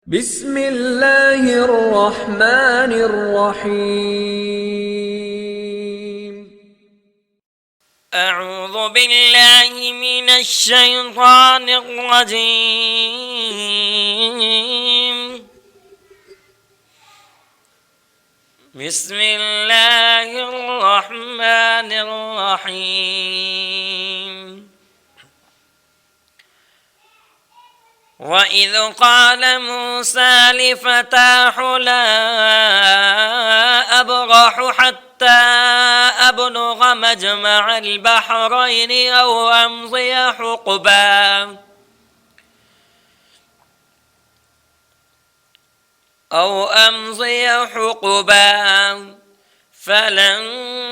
بسم الله الرحمن الرحيم. أعوذ بالله من الشيطان الرجيم. بسم الله الرحمن الرحيم. وإذ قال موسى لفتاه لا أبرح حتى أبلغ مجمع البحرين أو أمضي حقبا فلما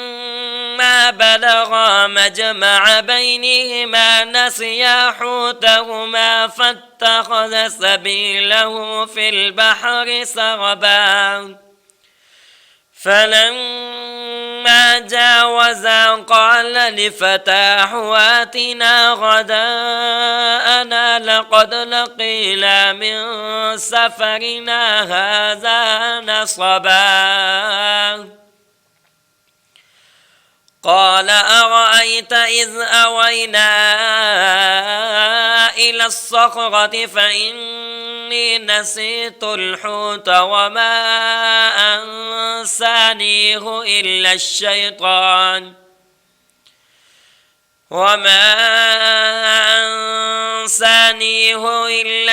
بلغا مجمع بينهما نسيا حوتهما فاتخذ سبيله في البحر سربا فلما جاوزا قال لفتاه آتنا غداءنا لقد لقينا من سفرنا هذا نصبا قال أرأيت إذ أوينا إلى الصخرة فإني نسيت الحوت وما أنسانيه إلا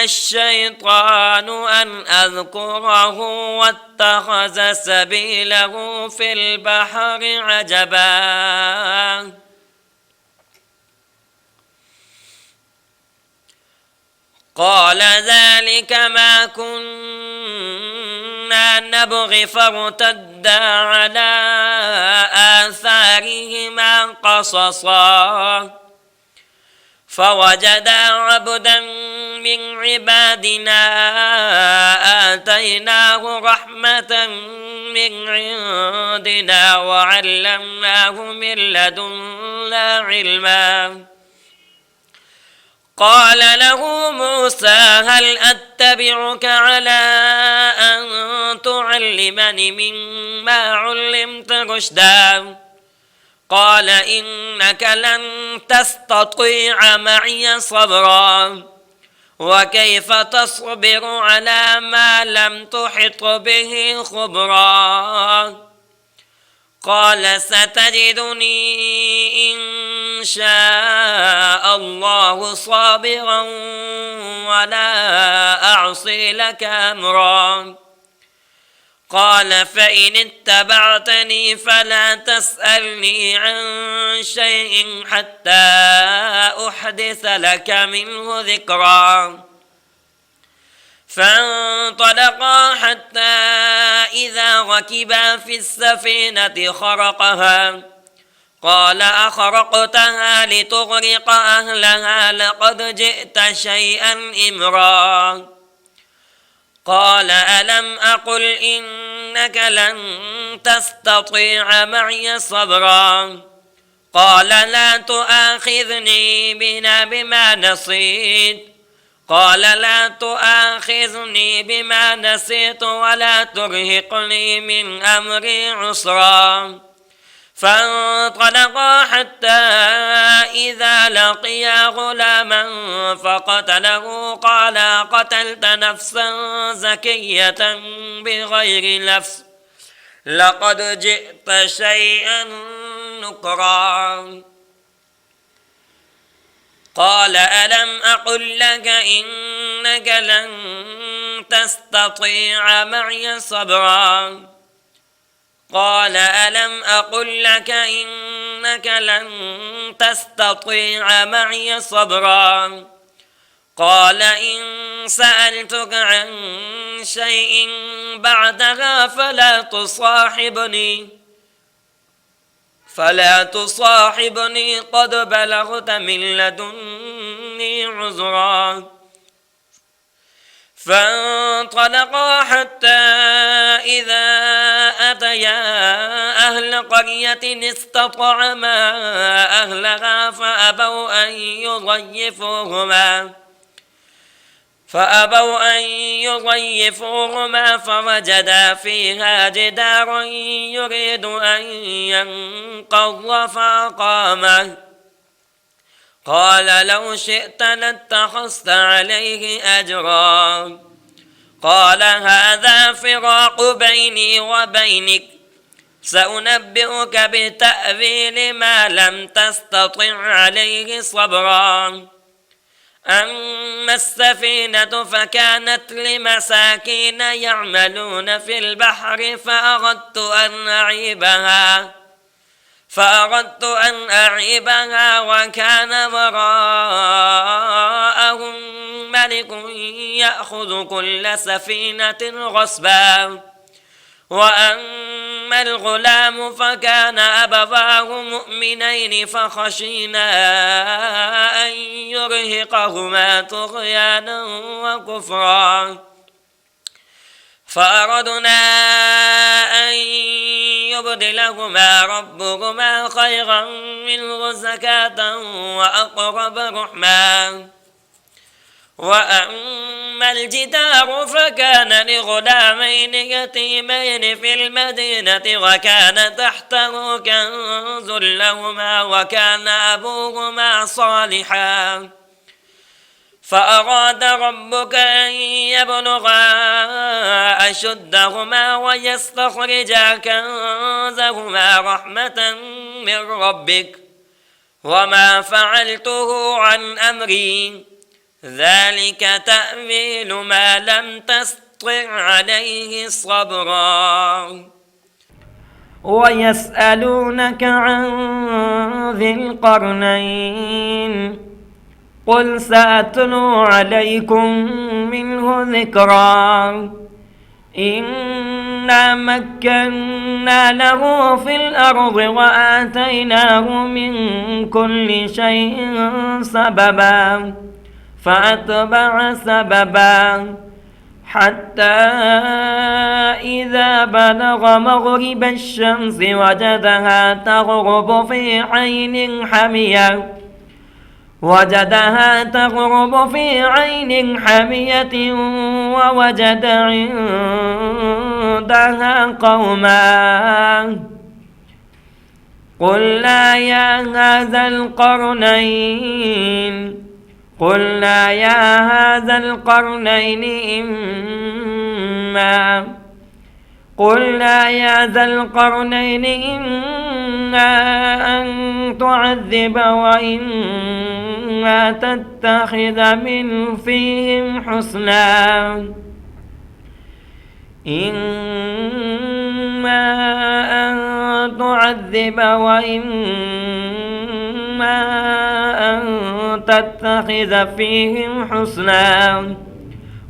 الشيطان أن أذكره واتخذ سبيله في البحر عجبا قال ذلك ما كنا نبغي فارتدا على آثارهما قصصا فوجدا عبدا من عبادنا آتيناه رحمة من عندنا وعلمناه من لدنا علما قال له موسى هل أتبعك على أن تعلمني مما علمت رشدا قال إنك لن تستطيع معي صبرا وكيف تصبر على ما لم تحط به خبرا قال ستجدني إن شاء الله صابرا ولا أعصي لك أمرا قال فإن اتبعتني فلا تسألني عن شيء حتى أحدث لك منه ذكرا فانطلقا حتى إذا ركبا في السفينة خرقها قال أخرقتها لتغرق أهلها لقد جئت شيئا إمرا قال ألم أقل إنك لن تستطيع معي صبرا قال لا تؤاخذني بما نسيت ولا ترهقني من أمري عسرا فانطلقا حتى إذا لقيا غلاما فقتله قال قتلت نفسا زكية بغير نفس لقد جئت شيئا نكرا قال ألم أقل لك إنك لن تستطيع معي صبرا قال ألم أقل لك إنك لن تستطيع معي صبرا قال إن سألتك عن شيء بعدها فلا تصاحبني قد بلغت من لدني عذرا فانطلقا حتى إذا أتيا أهل قرية استطعما أهلها فأبوا أن يضيفوهما فأبوا أن يضيفوهما فوجدا فيها جدارا يريد أن ينقض فأقامه قال لو شئت لاتخذت عليه أجرا قال هذا فراق بيني وبينك سأنبئك بتأويل ما لم تستطع عليه صبرا أما السفينة فكانت لمساكين يعملون في البحر فأردت أن أعيبها وكان وراءهم ملك يأخذ كل سفينة غصبا وأما الغلام فكان أبواه مؤمنين فخشينا أن يرهقهما طغيانا وكفرا فأردنا أن يبدلهما ربهما خيرا منه زكاة وأقرب رحما وأما الجدار فكان لغلامين يتيمين في المدينة وكان تحته كنز لهما وكان أبوهما صالحا فأراد ربك أن يبلغا أشدهما ويستخرجا كنزهما رحمة من ربك وما فعلته عن أمري ذلك تأويل ما لم تستطع عليه صبرا ويسألونك عن ذي القرنين قل سأتلو عليكم منه ذكرا إنا مكنا له في الأرض وآتيناه من كل شيء سببا فأتبع سببا حتى إذا بلغ مغرب الشمس وجدها تغرب في عين حمية ووجد عندها قوما قلنا يا هذا القرنين إما أن تعذب وإما تتخذ من فيهم حسنا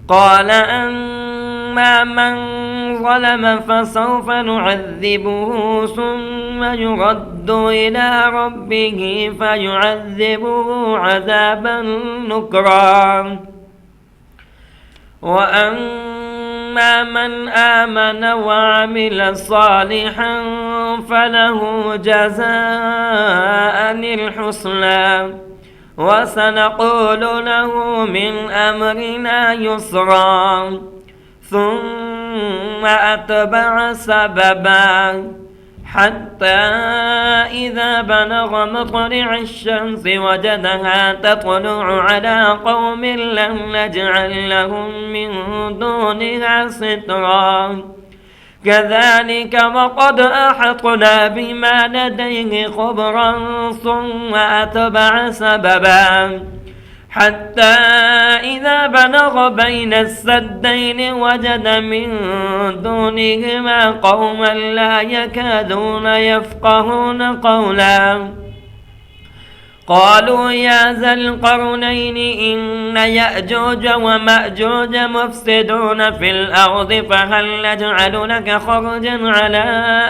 قال أما من ظلم فسوف نعذبه ثم يرد إلى ربه فيعذبه عذابا نكرا وأما من آمن وعمل صالحا فله جزاء الحسنى وسنقول له من أمرنا يسرا ثم أتبع سببا حتى إذا بلغ مطلع الشمس وجدها تطلع على قوم لم نجعل لهم من دونها سترا كذلك وقد أحطنا بما لديه خبرا ثم أتبع سببا حتى إذا بلغ بين السدين وجد من دونهما قوما لا يكادون يفقهون قولا قالوا يا ذا القرنين إن يأجوج ومأجوج مفسدون في الأرض فهل نجعل لك خرجا على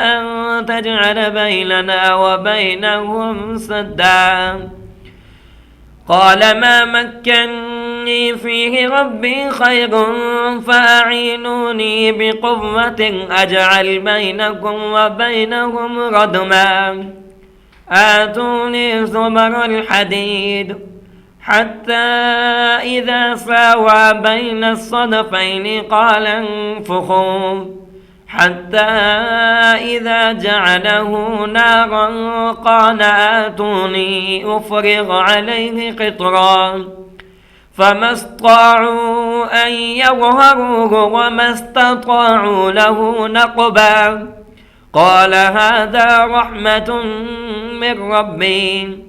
أن تجعل بيننا وبينهم سدا قال ما مكني فيه ربي خير فأعينوني بقوة أجعل بينكم وبينهم ردما آتوني زبر الحديد حتى إذا ساوى بين الصدفين قال انفخوا حتى إذا جعله نارا قال آتوني أفرغ عليه قطرا فما استطاعوا أن يظهروه وما استطاعوا له نقبا قال هذا رحمة من ربي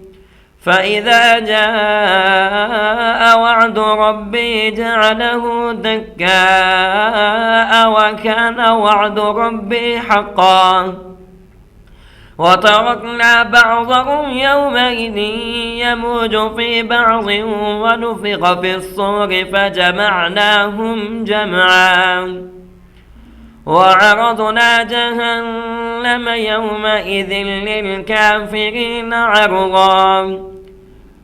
فإذا جاء وعد ربي جعله دكاء وكان وعد ربي حقا وتركنا بعضهم يومئذ يموج في بعض ونفخ في الصور فجمعناهم جمعا وعرضنا جهنم يومئذ للكافرين عرضا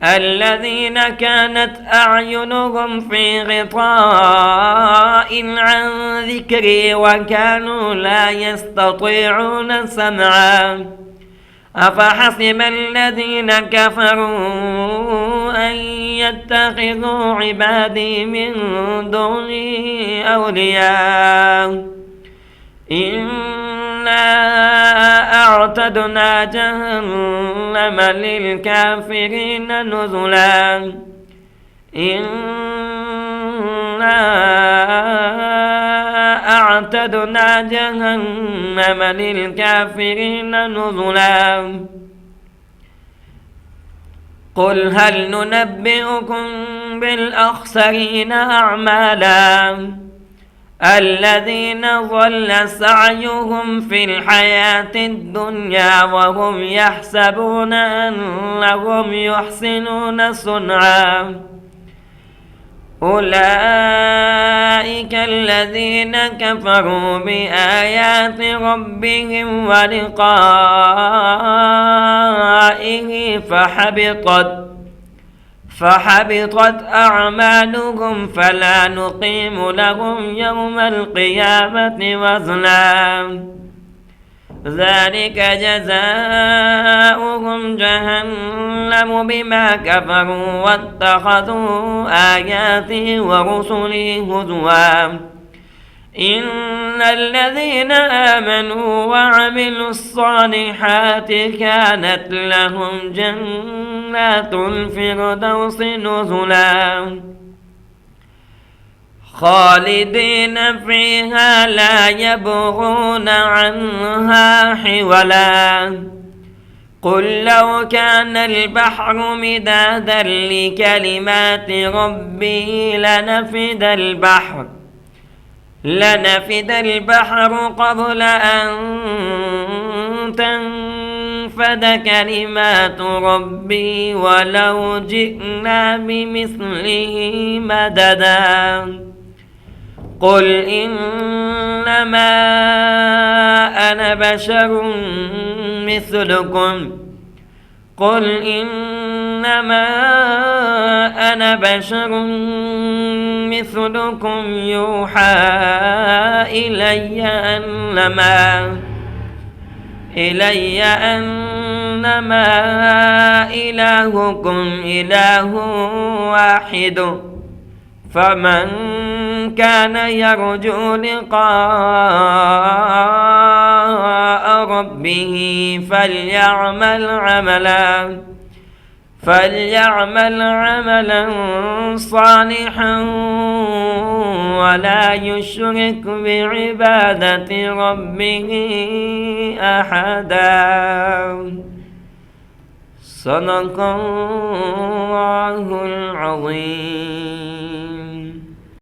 الذين كانت أعينهم في غطاء عن ذكري وكانوا لا يستطيعون سمعا أفحسب الذين كفروا أن يتخذوا عبادي من دوني أولياء إنا أعتدنا جهنم للكافرين نزلا إنا أعتدنا جهنم للكافرين نزلا قل هل ننبئكم بالأخسرين أعمالا الذين ضل سعيهم في الحياة الدنيا وهم يحسبون أنهم يحسنون صنعا أولئك الذين كفروا بآيات ربهم ولقائه فحبطت أعمالهم فلا نقيم لهم يوم القيامة وزنا ذلك جزاؤهم جهنم بما كفروا واتخذوا آياتي ورسلي هزوا إن الذين آمنوا وعملوا الصالحات كانت لهم جنات الفردوس نزلا خالدين فيها لا يبغون عنها حولا قل لو كان البحر مدادا لكلمات ربي لنفد البحر قبل أن تنفد كلمات ربي ولو جئنا بمثله مددا قل إنما أنا بشر مثلكم يوحى إلي أنما إلهكم إله واحد فمن كان يرجو لقاء ربه فليعمل عملا صالحا ولا يشرك بعبادة ربه أحدا صدق الله العظيم.